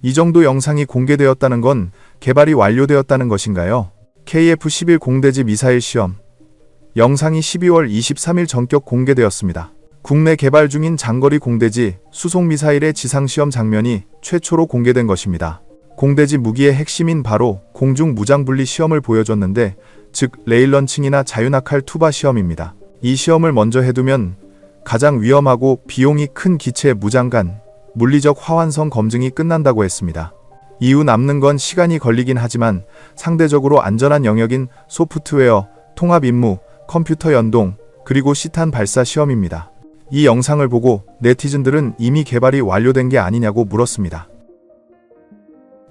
이 정도 영상이 공개되었다는 건 개발이 완료되었다는 것인가요? KF-11 공대지 미사일 시험 영상이 12월 23일 전격 공개되었습니다. 국내 개발 중인 장거리 공대지 수송미사일의 지상시험 장면이 최초로 공개된 것입니다. 공대지 무기의 핵심인 바로 공중 무장분리 시험을 보여줬는데, 즉 레일 런칭이나 자유낙할 투바 시험입니다. 이 시험을 먼저 해두면 가장 위험하고 비용이 큰 기체 무장간 물리적 화완성 검증이 끝난다고 했습니다. 이후 남는 건 시간이 걸리긴 하지만 상대적으로 안전한 영역인 소프트웨어, 통합 임무, 컴퓨터 연동, 그리고 시탄 발사 시험입니다. 이 영상을 보고 네티즌들은 이미 개발이 완료된 게 아니냐고 물었습니다.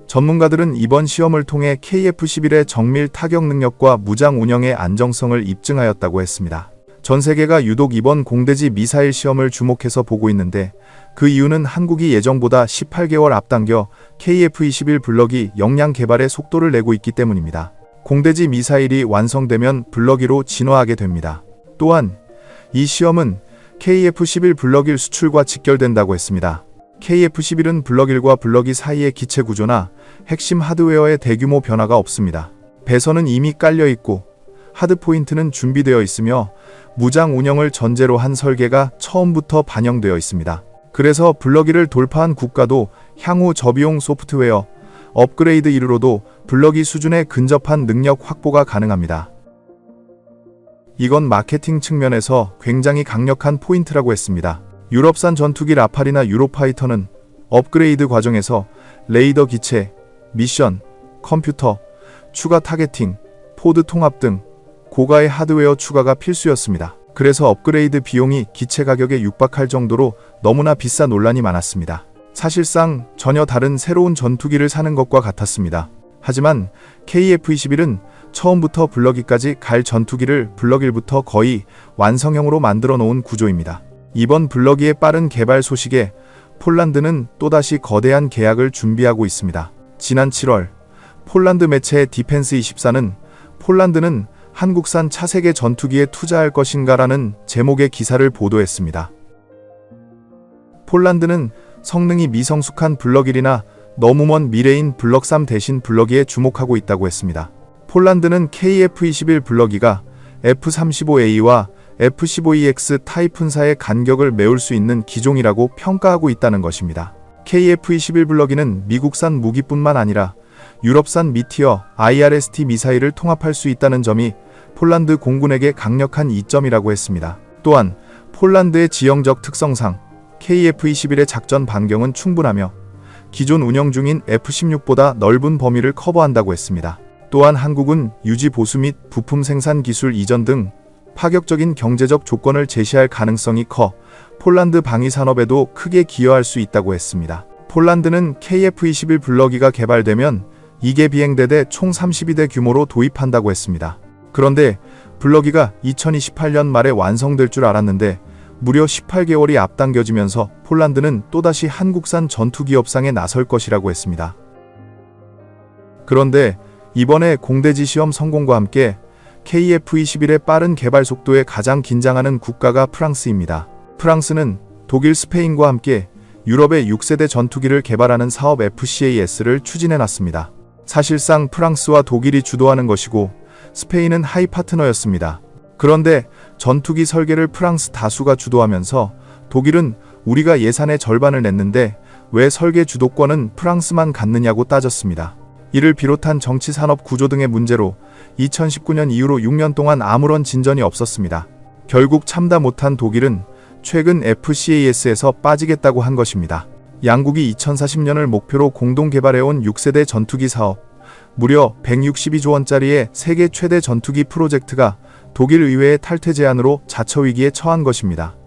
전문가들은 이번 시험을 통해 KF-11의 정밀 타격 능력과 무장 운영의 안정성을 입증하였다고 했습니다. 전 세계가 유독 이번 공대지 미사일 시험을 주목해서 보고 있는데, 그 이유는 한국이 예정보다 18개월 앞당겨 KF-21 블럭이 역량 개발에 속도를 내고 있기 때문입니다. 공대지 미사일이 완성되면 블럭이로 진화하게 됩니다. 또한 이 시험은 KF-11 블럭 1 수출과 직결된다고 했습니다. KF-11은 블럭 1과 블럭 2 사이의 기체 구조나 핵심 하드웨어의 대규모 변화가 없습니다. 배선은 이미 깔려 있고 하드포인트는 준비되어 있으며 무장 운영을 전제로 한 설계가 처음부터 반영되어 있습니다. 그래서 블럭 2를 돌파한 국가도 향후 저비용 소프트웨어 업그레이드 이후로도 블럭 2 수준에 근접한 능력 확보가 가능합니다. 이건 마케팅 측면에서 굉장히 강력한 포인트라고 했습니다. 유럽산 전투기 라팔이나 유로파이터는 업그레이드 과정에서 레이더 기체, 미션, 컴퓨터, 추가 타겟팅, 포드 통합 등 고가의 하드웨어 추가가 필수였습니다. 그래서 업그레이드 비용이 기체 가격에 육박할 정도로 너무나 비싸 논란이 많았습니다. 사실상 전혀 다른 새로운 전투기를 사는 것과 같았습니다. 하지만 KF-21은 처음부터 블럭 2까지 갈 전투기를 블럭 1부터 거의 완성형으로 만들어 놓은 구조입니다. 이번 블럭 2의 빠른 개발 소식에 폴란드는 또다시 거대한 계약을 준비하고 있습니다. 지난 7월 폴란드 매체 디펜스24는 폴란드는 한국산 차세대 전투기에 투자할 것인가라는 제목의 기사를 보도했습니다. 폴란드는 성능이 미성숙한 블럭 1이나 너무 먼 미래인 블럭 3 대신 블럭 2에 주목하고 있다고 했습니다. 폴란드는 KF-21 블럭 2가 F-35A와 F-15EX 타이푼사의 간격을 메울 수 있는 기종이라고 평가하고 있다는 것입니다. KF-21 블럭 2는 미국산 무기뿐만 아니라 유럽산 미티어 IRST 미사일을 통합할 수 있다는 점이 폴란드 공군에게 강력한 이점이라고 했습니다. 또한 폴란드의 지형적 특성상 KF-21의 작전 반경은 충분하며 기존 운영 중인 F-16보다 넓은 범위를 커버한다고 했습니다. 또한 한국은 유지 보수 및 부품 생산 기술 이전 등 파격적인 경제적 조건을 제시할 가능성이 커 폴란드 방위 산업에도 크게 기여할 수 있다고 했습니다. 폴란드는 KF-21 블럭 2가 개발되면 2개 비행대대 총 32대 규모로 도입한다고 했습니다. 그런데 블럭 2가 2028년 말에 완성될 줄 알았는데 무려 18개월이 앞당겨지면서 폴란드는 또다시 한국산 전투기 협상에 나설 것이라고 했습니다. 그런데 이번에 공대지 시험 성공과 함께 KF-21의 빠른 개발 속도에 가장 긴장하는 국가가 프랑스입니다. 프랑스는 독일, 스페인과 함께 유럽의 6세대 전투기를 개발하는 사업 FCAS를 추진해놨습니다. 사실상 프랑스와 독일이 주도하는 것이고 스페인은 하이 파트너였습니다. 그런데 전투기 설계를 프랑스 다수가 주도하면서 독일은 우리가 예산의 절반을 냈는데 왜 설계 주도권은 프랑스만 갖느냐고 따졌습니다. 이를 비롯한 정치 산업 구조 등의 문제로 2019년 이후로 6년 동안 아무런 진전이 없었습니다. 결국 참다 못한 독일은 최근 FCAS에서 빠지겠다고 한 것입니다. 양국이 2040년을 목표로 공동 개발해온 6세대 전투기 사업, 무려 162조 원짜리의 세계 최대 전투기 프로젝트가 독일 의회의 탈퇴 제안으로 자처위기에 처한 것입니다.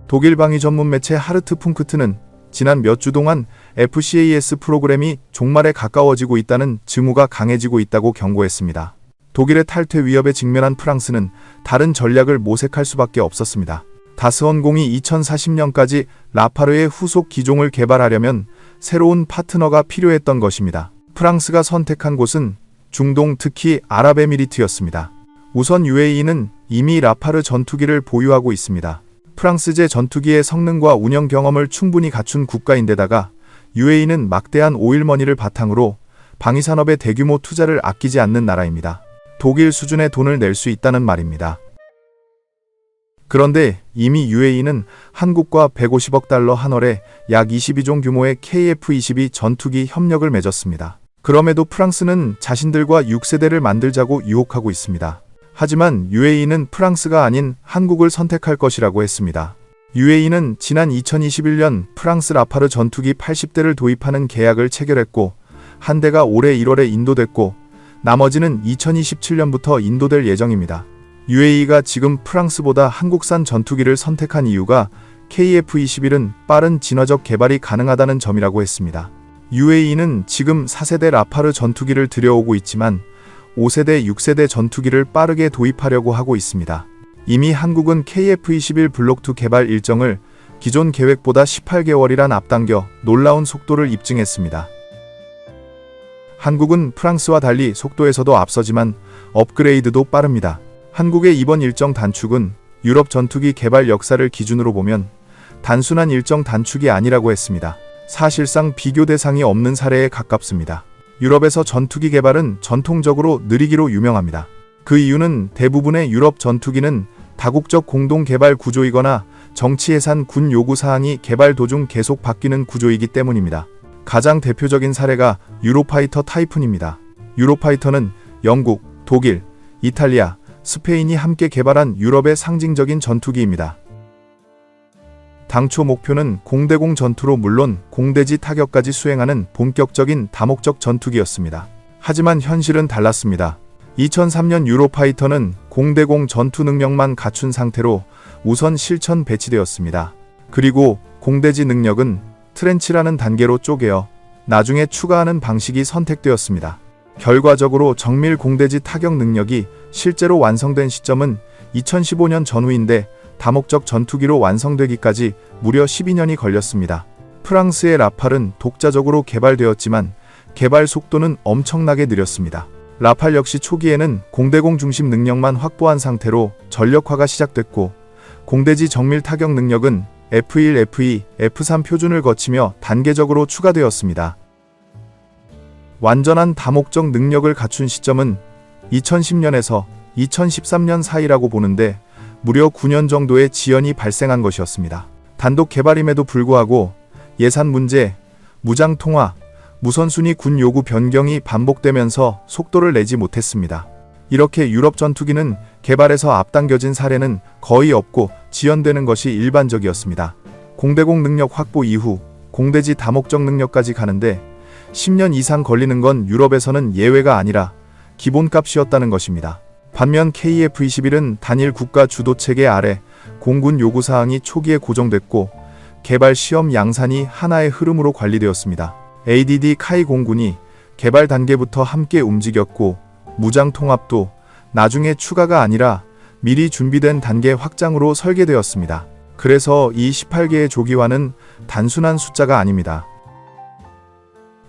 독일 방위 전문 매체 하르트풍크트는 지난 몇 주 동안 FCAS 프로그램이 종말에 가까워지고 있다는 징후가 강해지고 있다고 경고했습니다. 독일의 탈퇴 위협에 직면한 프랑스는 다른 전략을 모색할 수밖에 없었습니다. 다스헌공이 2040년까지 라파르의 후속 기종을 개발하려면 새로운 파트너가 필요했던 것입니다. 프랑스가 선택한 곳은 중동, 특히 아랍에미리트였습니다. 우선 UAE는 이미 라파르 전투기를 보유하고 있습니다. 프랑스제 전투기의 성능과 운영 경험을 충분히 갖춘 국가인데다가 UAE는 막대한 오일머니를 바탕으로 방위산업에 대규모 투자를 아끼지 않는 나라입니다. 독일 수준의 돈을 낼 수 있다는 말입니다. 그런데 이미 UAE는 한국과 150억 달러 한월에 약 22종 규모의 KF-22 전투기 협력을 맺었습니다. 그럼에도 프랑스는 자신들과 6세대를 만들자고 유혹하고 있습니다. 하지만 UAE는 프랑스가 아닌 한국을 선택할 것이라고 했습니다. UAE는 지난 2021년 프랑스 라파르 전투기 80대를 도입하는 계약을 체결했고 한 대가 올해 1월에 인도됐고 나머지는 2027년부터 인도될 예정입니다. UAE가 지금 프랑스보다 한국산 전투기를 선택한 이유가 KF-21은 빠른 진화적 개발이 가능하다는 점이라고 했습니다. UAE는 지금 4세대 라파르 전투기를 들여오고 있지만 5세대, 6세대 전투기를 빠르게 도입하려고 하고 있습니다. 이미 한국은 KF-21 블록2 개발 일정을 기존 계획보다 18개월이란 앞당겨 놀라운 속도를 입증했습니다. 한국은 프랑스와 달리 속도에서도 앞서지만 업그레이드도 빠릅니다. 한국의 이번 일정 단축은 유럽 전투기 개발 역사를 기준으로 보면 단순한 일정 단축이 아니라고 했습니다. 사실상 비교 대상이 없는 사례에 가깝습니다. 유럽에서 전투기 개발은 전통적으로 느리기로 유명합니다. 그 이유는 대부분의 유럽 전투기는 다국적 공동 개발 구조이거나 정치 예산 군 요구 사항이 개발 도중 계속 바뀌는 구조이기 때문입니다. 가장 대표적인 사례가 유로파이터 타이푼입니다. 유로파이터는 영국, 독일, 이탈리아, 스페인이 함께 개발한 유럽의 상징적인 전투기입니다. 당초 목표는 공대공 전투로 물론 공대지 타격까지 수행하는 본격적인 다목적 전투기였습니다. 하지만 현실은 달랐습니다. 2003년 유로파이터는 공대공 전투 능력만 갖춘 상태로 우선 실천 배치되었습니다. 그리고 공대지 능력은 트렌치라는 단계로 쪼개어 나중에 추가하는 방식이 선택되었습니다. 결과적으로 정밀 공대지 타격 능력이 실제로 완성된 시점은 2015년 전후인데 다목적 전투기로 완성되기까지 무려 12년이 걸렸습니다. 프랑스의 라팔은 독자적으로 개발되었지만 개발 속도는 엄청나게 느렸습니다. 라팔 역시 초기에는 공대공 중심 능력만 확보한 상태로 전력화가 시작됐고 공대지 정밀 타격 능력은 F1, F2, F3 표준을 거치며 단계적으로 추가되었습니다. 완전한 다목적 능력을 갖춘 시점은 2010년에서 2013년 사이라고 보는데 무려 9년 정도의 지연이 발생한 것이었습니다. 단독 개발임에도 불구하고 예산 문제, 무장 통화, 무선순위 군 요구 변경이 반복되면서 속도를 내지 못했습니다. 이렇게 유럽 전투기는 개발에서 앞당겨진 사례는 거의 없고 지연되는 것이 일반적이었습니다. 공대공 능력 확보 이후 공대지 다목적 능력까지 가는데 10년 이상 걸리는 건 유럽에서는 예외가 아니라 기본값이었다는 것입니다. 반면 KF-21은 단일 국가 주도 체계 아래 공군 요구사항이 초기에 고정됐고 개발 시험 양산이 하나의 흐름으로 관리되었습니다. ADD 카이 공군이 개발 단계부터 함께 움직였고 무장 통합도 나중에 추가가 아니라 미리 준비된 단계 확장으로 설계되었습니다. 그래서 이 18개의 조기화는 단순한 숫자가 아닙니다.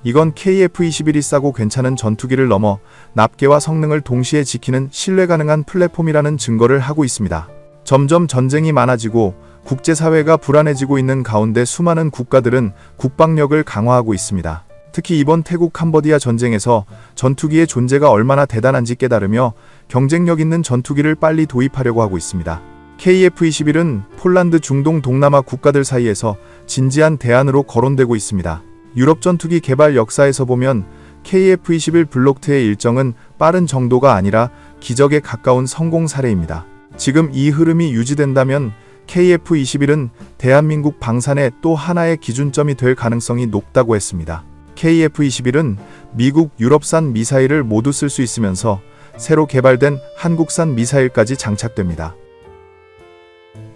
이건 KF-21이 싸고 괜찮은 전투기를 넘어 납계와 성능을 동시에 지키는 신뢰 가능한 플랫폼이라는 증거를 하고 있습니다. 점점 전쟁이 많아지고 국제사회가 불안해지고 있는 가운데 수많은 국가들은 국방력을 강화하고 있습니다. 특히 이번 태국 캄보디아 전쟁에서 전투기의 존재가 얼마나 대단한지 깨달으며 경쟁력 있는 전투기를 빨리 도입하려고 하고 있습니다. KF-21은 폴란드 중동 동남아 국가들 사이에서 진지한 대안으로 거론되고 있습니다. 유럽 전투기 개발 역사에서 보면 KF-21 블록2의 일정은 빠른 정도가 아니라 기적에 가까운 성공 사례입니다. 지금 이 흐름이 유지된다면 KF-21은 대한민국 방산의 또 하나의 기준점이 될 가능성이 높다고 했습니다. KF-21은 미국, 유럽산 미사일을 모두 쓸 수 있으면서 새로 개발된 한국산 미사일까지 장착됩니다.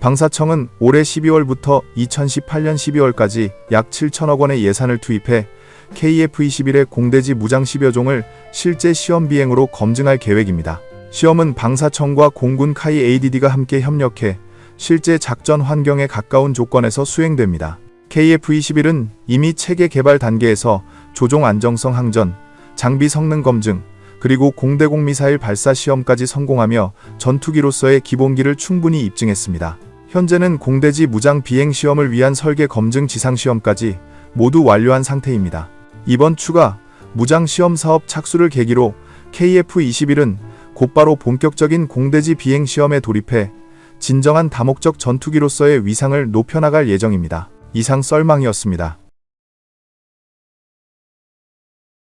방사청은 올해 12월부터 2018년 12월까지 약 7천억 원의 예산을 투입해 KF-21의 공대지 무장 10여 종을 실제 시험 비행으로 검증할 계획입니다. 시험은 방사청과 공군 카이 ADD가 함께 협력해 실제 작전 환경에 가까운 조건에서 수행됩니다. KF-21은 이미 체계 개발 단계에서 조종 안정성 항전, 장비 성능 검증, 그리고 공대공 미사일 발사 시험까지 성공하며 전투기로서의 기본기를 충분히 입증했습니다. 현재는 공대지 무장 비행 시험을 위한 설계 검증 지상 시험까지 모두 완료한 상태입니다. 이번 추가 무장 시험 사업 착수를 계기로 KF-21은 곧바로 본격적인 공대지 비행 시험에 돌입해 진정한 다목적 전투기로서의 위상을 높여나갈 예정입니다. 이상 썰망이었습니다.